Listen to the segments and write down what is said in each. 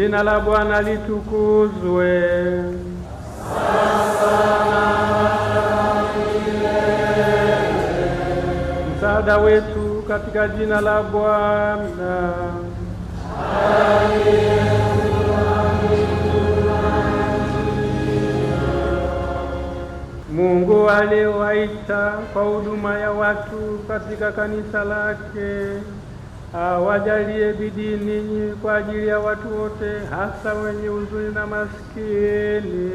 Jina la Bwana litukuzwe. Msaada wetu katika jina la Bwana. Mungu aliyewaita kwa huduma ya watu katika kanisa lake awajalie bidii ninyi kwa ajili ya watu wote, hasa wenye huzuni na maskini.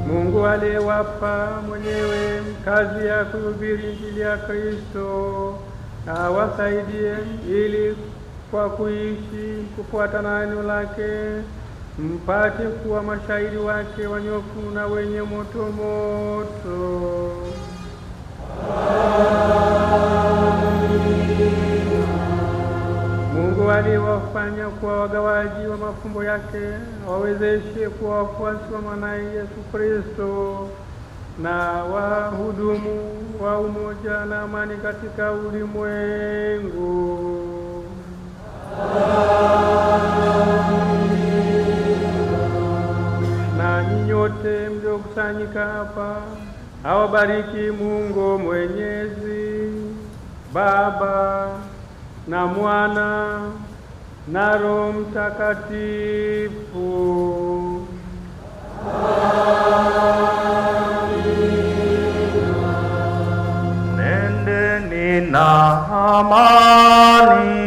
Mungu aliyewapa mwenyewe kazi ya kuhubiri Injili ya Kristo awasaidie ili kwa kuishi kufuatana na neno lake mpate kuwa mashahidi wake wanyofu na wenye moto moto. Mungu aliwafanya kuwa wagawaji wa mafumbo yake wawezeshe kuwa wafuasi wa mwanaye Yesu Kristo na wahudumu wa umoja na amani katika ulimwengu. Na ninyote mliokusanyika hapa awabariki Mungu Mwenyezi, Baba na Mwana na Roho Mtakatifu. Nendeni na amani.